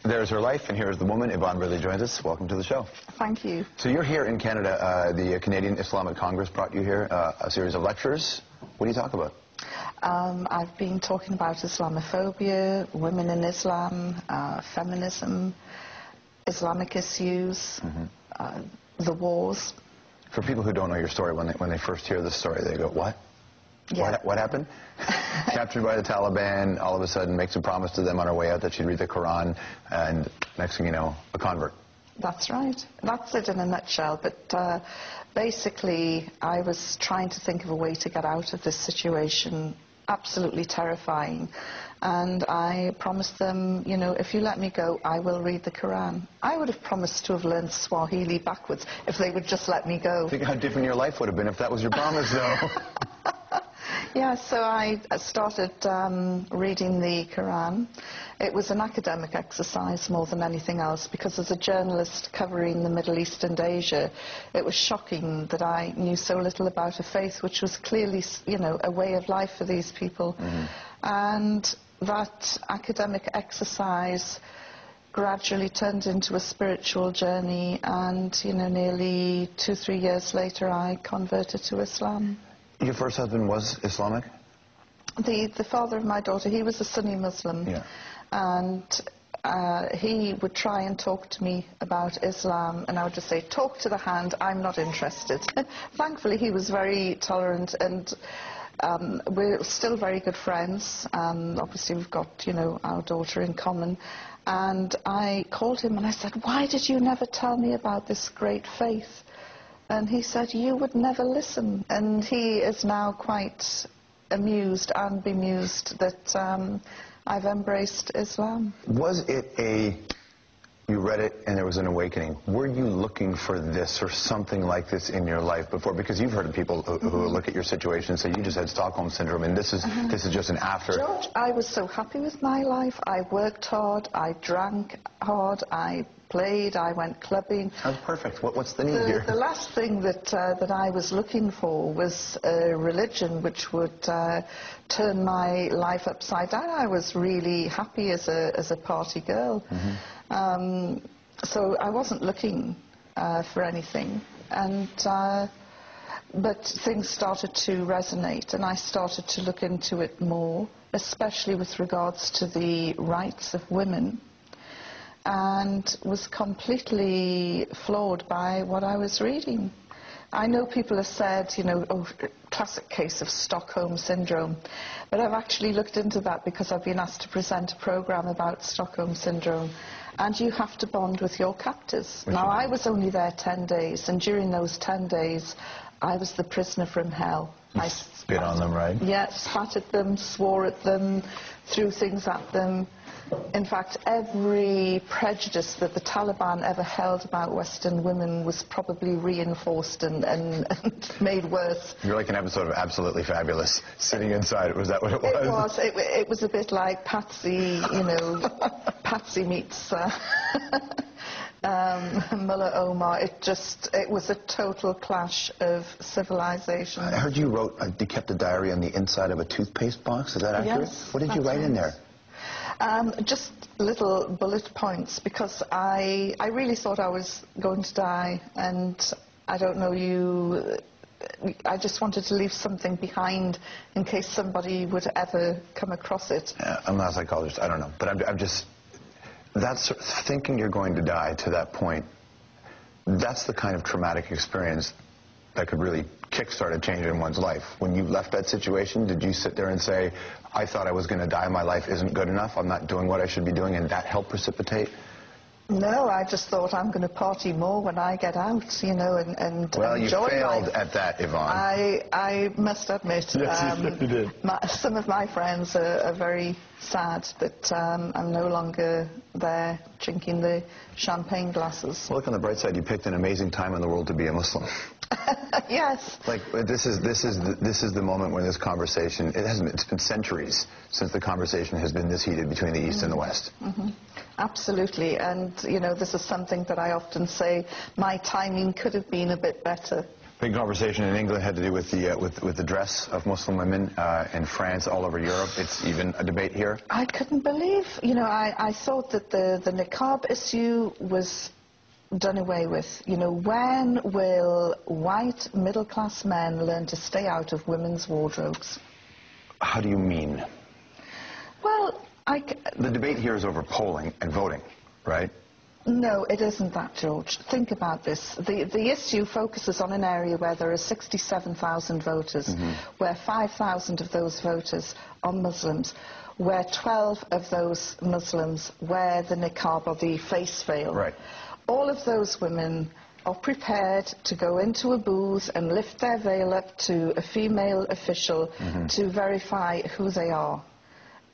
There's her life, and here's the woman. Yvonne Ridley joins us. Welcome to the show. Thank you. So you're here in Canada. The Canadian Islamic Congress brought you here, a series of lectures. What do you talk about? I've been talking about Islamophobia, women in Islam, feminism, Islamic issues, the wars. For people who don't know your story, when they first hear this story, they go, what? Yeah. What happened? Captured by the Taliban, all of a sudden makes a promise to them on her way out that she'd read the Quran, and next thing you know, a convert. That's right. That's it in a nutshell. But basically, I was trying to think of a way to get out of this situation, absolutely terrifying. And I promised them, you know, if you let me go, I will read the Quran. I would have promised to have learned Swahili backwards if they would just let me go. Think how different your life would have been if that was your promise, though. Yeah, so I started reading the Quran. It was an academic exercise more than anything else, because as a journalist covering the Middle East and Asia, it was shocking that I knew so little about a faith which was clearly, you know, a way of life for these people. And that academic exercise gradually turned into a spiritual journey, and, you know, nearly 2-3 years later, I converted to Islam. Your first husband was Islamic? The father of my daughter, he was a Sunni Muslim. Yeah. And he would try and talk to me about Islam, and I would just say, talk to the hand, I'm not interested. Thankfully, he was very tolerant, and we're still very good friends. Obviously, we've got, you know, our daughter in common. And I called him and I said, why did you never tell me about this great faith? And he said, you would never listen. And he is now quite amused and bemused that I've embraced Islam. Was it you read it and there was an awakening? Were you looking for this or something like this in your life before? Because you've heard of people who look at your situation and say, you just had Stockholm Syndrome, and this is just an after. George, I was so happy with my life. I worked hard, I drank hard, I played, I went clubbing. That's perfect. What's the need here? The last thing that I was looking for was a religion which would turn my life upside down. I was really happy as a party girl. So I wasn't looking for anything. And but things started to resonate, and I started to look into it more, especially with regards to the rights of women, and was completely floored by what I was reading. I know people have said, you know, oh, classic case of Stockholm Syndrome, but I've actually looked into that because I've been asked to present a program about Stockholm Syndrome, and you have to bond with your captors. Now, I was only there 10 days, and during those 10 days, I was the prisoner from hell. I spit on them, right? Yeah, spat at them, swore at them, threw things at them. In fact, every prejudice that the Taliban ever held about Western women was probably reinforced and made worse. You're like an episode of Absolutely Fabulous, sitting inside. Was that what it was? It was a bit like Patsy, you know, Patsy meets Mullah Omar. It was a total clash of civilization. I heard you wrote, you kept a diary on the inside of a toothpaste box. Is that accurate? Yes. What did you write in there? Just little bullet points, because I really thought I was going to die, and I don't know, I just wanted to leave something behind in case somebody would ever come across it. I'm not a psychologist, I don't know, but I'm just, that's thinking you're going to die to that point, that's the kind of traumatic experience that could really kickstart a change in one's life. When you left that situation, did you sit there and say, I thought I was going to die, my life isn't good enough, I'm not doing what I should be doing, and that helped precipitate? No, I just thought I'm going to party more when I get out, you know, and well, enjoy life. Well, you failed at that, Yvonne. I must admit, yes, you did. Some of my friends are very sad that I'm no longer there drinking the champagne glasses. Well, look on the bright side, you picked an amazing time in the world to be a Muslim. Yes. Like, this is the moment when this conversation, it's been centuries since the conversation has been this heated between the East and the West. Absolutely, and you know, this is something that I often say, my timing could have been a bit better. Big conversation in England had to do with the dress of Muslim women. In France, all over Europe, it's even a debate here. I couldn't believe, I thought that the niqab issue was done away with. When will white middle-class men learn to stay out of women's wardrobes? How do you mean? Well, the debate here is over polling and voting, right? No, it isn't that, George. Think about this. The issue focuses on an area where there are 67,000 voters, where 5,000 of those voters are Muslims, where 12 of those Muslims wear the niqab or the face veil. Right. All of those women are prepared to go into a booth and lift their veil up to a female official to verify who they are.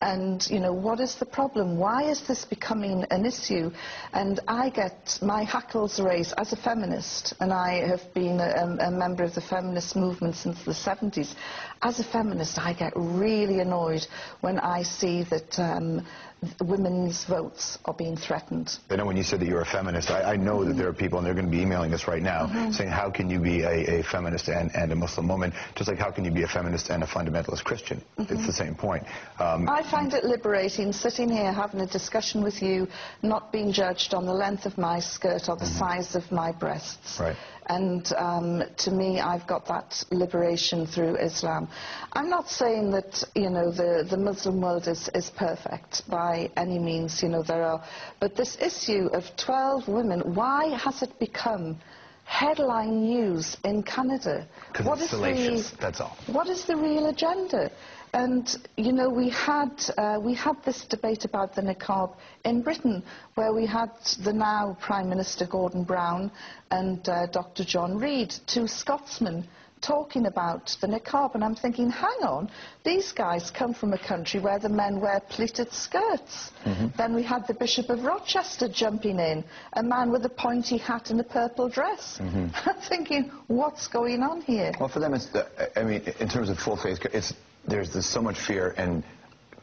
And, what is the problem? Why is this becoming an issue? And I get my hackles raised as a feminist, and I have been a member of the feminist movement since the 70s. As a feminist, I get really annoyed when I see that women's votes are being threatened. I know when you said that you're a feminist, I know that there are people, and they're going to be emailing us right now, saying how can you be a feminist and a Muslim woman, just like how can you be a feminist and a fundamentalist Christian? It's the same point. I find it liberating sitting here having a discussion with you, not being judged on the length of my skirt or the size of my breasts. Right. And to me, I've got that liberation through Islam. I'm not saying that, the Muslim world is perfect by any means, there are. But this issue of 12 women, why has it become headline news in Canada? Because it's salacious, that's all. What is the real agenda? And, we had this debate about the niqab in Britain, where we had the now Prime Minister Gordon Brown and Dr. John Reid, two Scotsmen, talking about the niqab. And I'm thinking, hang on, these guys come from a country where the men wear pleated skirts. Then we had the Bishop of Rochester jumping in, a man with a pointy hat and a purple dress. I'm thinking, what's going on here? Well, for them, it's in terms of full face, there's so much fear and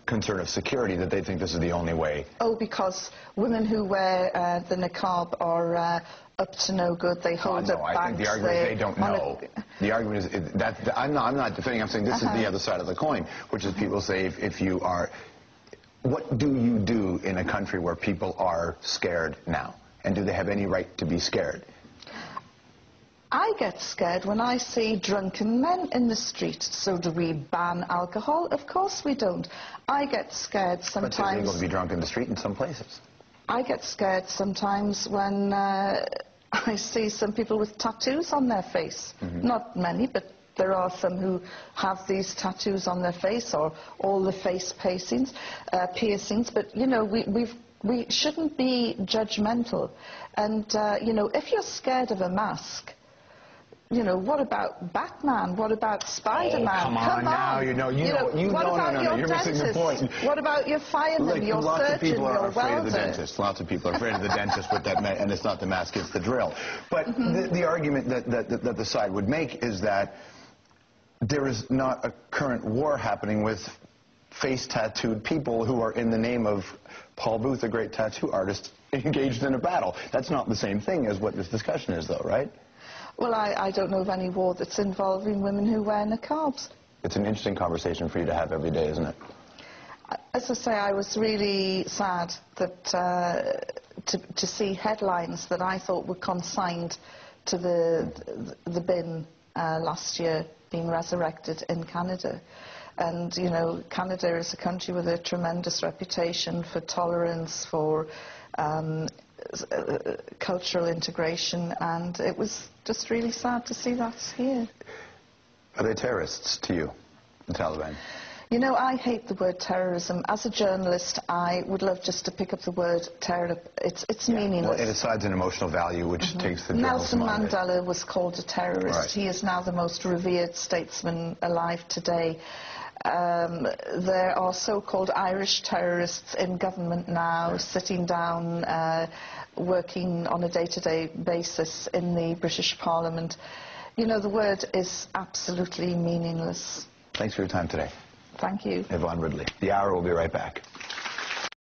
concern of security that they think this is the only way. Oh, because women who wear the niqab are up to no good. They hold up bags. I think the argument is they don't know. The argument is that I'm not defending. I'm saying this is the other side of the coin, which is people say if you are, what do you do in a country where people are scared now, and do they have any right to be scared? I get scared when I see drunken men in the street. So do we ban alcohol? Of course we don't. I get scared sometimes. But it's illegal to be drunk in the street in some places. I get scared sometimes when I see some people with tattoos on their face. Not many, but there are some who have these tattoos on their face, or all the face piercings. But, we shouldn't be judgmental. And, if you're scared of a mask, what about Batman? What about Spider-Man? Oh, come on now, you're missing the point. What about your fireman, your surgeon, your welder? Lots of people are afraid of the dentist. Lots of people are afraid of the dentist with that, and it's not the mask, it's the drill. But the argument that the side would make is that there is not a current war happening with face-tattooed people who are in the name of Paul Booth, a great tattoo artist, engaged in a battle. That's not the same thing as what this discussion is, though, right? Well, I don't know of any war that's involving women who wear niqabs. It's an interesting conversation for you to have every day, isn't it? As I say, I was really sad that to see headlines that I thought were consigned to the bin last year being resurrected in Canada. And, Canada is a country with a tremendous reputation for tolerance, for cultural integration, and it was just really sad to see that here. Are they terrorists to you, the Taliban? I hate the word terrorism. As a journalist, I would love just to pick up the word terror. It's meaningless. Well, it assigns an emotional value which takes the journalism Nelson Mandela was called a terrorist. Right. He is now the most revered statesman alive today. There are so-called Irish terrorists in government now, sitting down, working on a day-to-day basis in the British Parliament. The word is absolutely meaningless. Thanks for your time today. Thank you. Yvonne Ridley. The Hour will be right back.